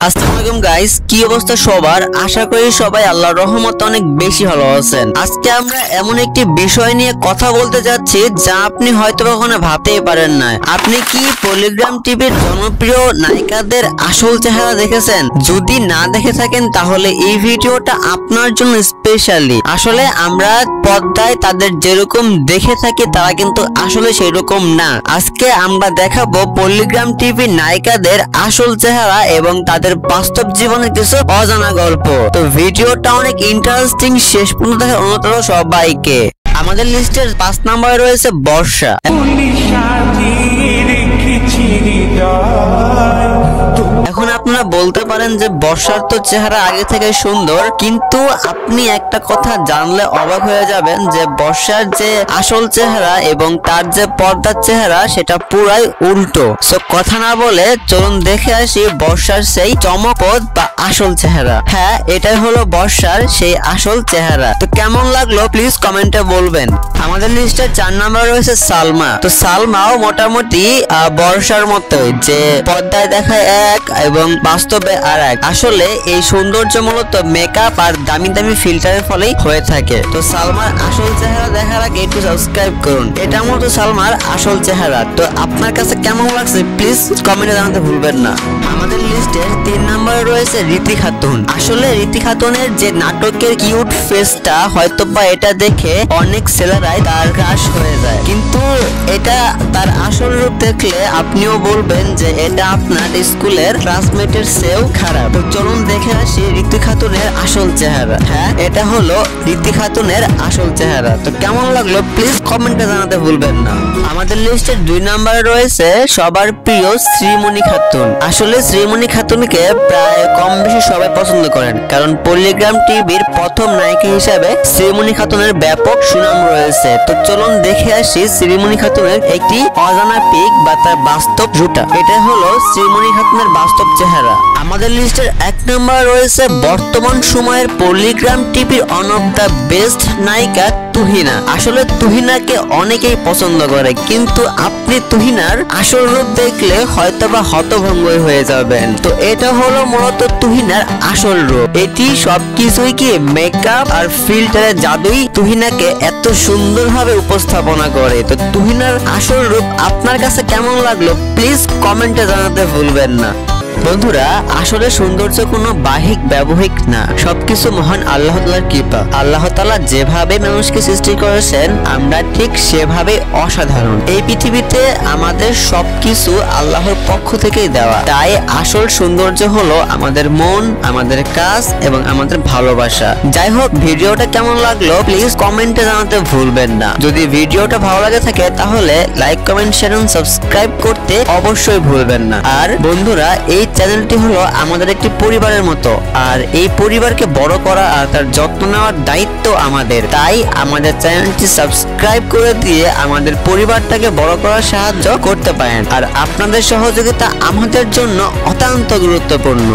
আসসালামু আলাইকুম গাইস, কি অবস্থা সবার? আশা করি সবাই আল্লাহর রহমতে অনেক বেশি ভালো আছেন। আজকে আমরা এমন একটি বিষয় নিয়ে কথা বলতে যাচ্ছি যা আপনি হয়তো কখনো ভাবতেই পারেন না। আপনি কি পলিগ্রাম টিভির জনপ্রিয় নায়িকাদের আসল চেহারা দেখেছেন? যদি না দেখে থাকেন তাহলে এই ভিডিওটা আপনার জন্য স্পেশালি। আসলে আমরা পর্দায় তাদের যেরকম দেখে থাকি তারা কিন্তু আসলে সেরকম না। আজকে আমরা দেখাবো পলিগ্রাম টিভি নায়িকাদের আসল চেহারা এবং তাদের বাস্তব জীবনের কিছু অজানা গল্প। তো ভিডিওটা অনেক ইন্টারেস্টিং, শেষ পর্যন্ত দেখার অনুরোধ রইল সবাইকে। আমাদের লিস্টের 5 নম্বরে রয়েছে বর্ষা। এখন আপনারা বলতে পারেন যে বর্ষার তো চেহারা আগে থেকে সুন্দর, কিন্তু আপনি একটা কথা জানলে অবাক হয়ে যাবেন যে বর্ষার যে আসল চেহারা এবং তার যে পর্দার চেহারা সেটা পুরাই উল্টো। সো কথা না বলে চলুন দেখে আসি বর্ষার সেই চমকপ্রদ বা আসল চেহারা। হ্যাঁ, এটাই হলো বর্ষার সেই আসল চেহারা। তো কেমন লাগলো প্লিজ কমেন্টে বলবেন। আমাদের লিস্টে 4 নম্বরে রয়েছে সালমা। তো সালমাও মোটামুটি বর্ষার মতোই, যে পর্দায় দেখায় এক এবং বাস্তবে আর এক। আসলে এই সৌন্দর্য মূলত মেকআপ আর দামি দামি ফিল্টারের ফলেই হয়ে থাকে। তো সালমার আসল চেহারা দেখার আগে একটু সাবস্ক্রাইব করুন। এটা মূলত সালমার আসল চেহারা। তো আপনার কাছে কেমন লাগছে প্লিজ কমেন্টে জানাতে ভুলবেন না। আমাদের লিস্টের 3 নম্বরে রয়েছে রীতি খাতুন। আসলে রীতি খাতুনের যে নাটকের কিউট ফেসটা, হয়তোবা এটা দেখে অনেক ছেলেরাই তার ক্রাশ হয়ে যায়, কিন্তু এটা তার আসল রূপ দেখলে আপনিও বলবেন যে এটা আপনার স্কুলের ক্লাসমেটের চেয়েও খারাপ। তো চলুন দেখে আসি রীতি খাতুনের আসল চেহারা। হ্যাঁ, এটা হলো রীতি খাতুনের আসল চেহারা। তো কেমন লাগলো প্লিজ কমেন্টে জানাতে ভুলবেন না। আমাদের লিস্টের 2 নম্বরে রয়েছে সবার প্রিয় শ্রীমণি খাতুন। আসলে শ্রীমণি খাতুনকে প্রায় কম বেশি সবাই পছন্দ করেন, কারণ পলিগ্রাম টিভির প্রথম নায়িকা হিসাবে শ্রীমণি খাতুনের ব্যাপক সুনাম রয়েছে। তো চলুন দেখে আসি শ্রীমণি খাতুনের একটি অজানা পিক বা তার বাস্তব রূপটা। এটা হলো শ্রীমণি খাতুনের বাস্তব চেহারা। আমাদের লিস্টের 1 নম্বরে রয়েছে বর্তমান সময়ের পলিগ্রাম টিভির ওয়ান অফ দ্য বেস্ট নায়িকা তুহিনা। আসলে তুহিনাকে অনেকেই পছন্দ করে, কিন্তু আপনি তুহিনার আসল রূপ দেখলে হয়তোবা হতভম্ব হয়ে যাবেন। তো এটা হলো মূলত তুহিনার আসল রূপ। এটি সবকিছুই কি মেকআপ আর ফিল্টারের জাদুই তুহিনাকে এত সুন্দরভাবে উপস্থাপনা করে। তো তুহিনার আসল রূপ আপনার কাছে কেমন লাগলো প্লিজ কমেন্টে জানাতে ভুলবেন না। বন্ধুরা, আসলে সৌন্দর্য কোনো বাহিক ব্যবহিক না, সবকিছু মহান আল্লাহ তাআলার কৃপা। আল্লাহ তাআলা যেভাবে মানুষকে সৃষ্টি করেছেন আমরা ঠিক সেভাবে অসাধারণ। এই পৃথিবীতে আমাদের সবকিছু আল্লাহর পক্ষ থেকেই দেওয়া। তাই আসল সৌন্দর্য হলো আমাদের মন, আমাদের কাজ এবং আমাদের ভালোবাসা। যাই হোক, ভিডিওটা কেমন লাগলো প্লিজ কমেন্টে জানাতে ভুলবেন না। যদি ভিডিওটা ভালো লাগে থাকে তাহলে লাইক, কমেন্ট, শেয়ার এবং সাবস্ক্রাইব করতে অবশ্যই ভুলবেন না। আর বন্ধুরা, এই চ্যানেলটি হলো আমাদের একটি পরিবারের মতো, আর এই পরিবারকে বড় করা আর তার যত্ন নেওয়ার দায়িত্ব আমাদের। তাই আমাদের চ্যানেলটি সাবস্ক্রাইব করে দিয়ে আমাদের পরিবারটাকে বড় করার সাহায্য করতে পারেন। আর আপনাদের সহযোগিতা আমাদের জন্য অত্যন্ত গুরুত্বপূর্ণ।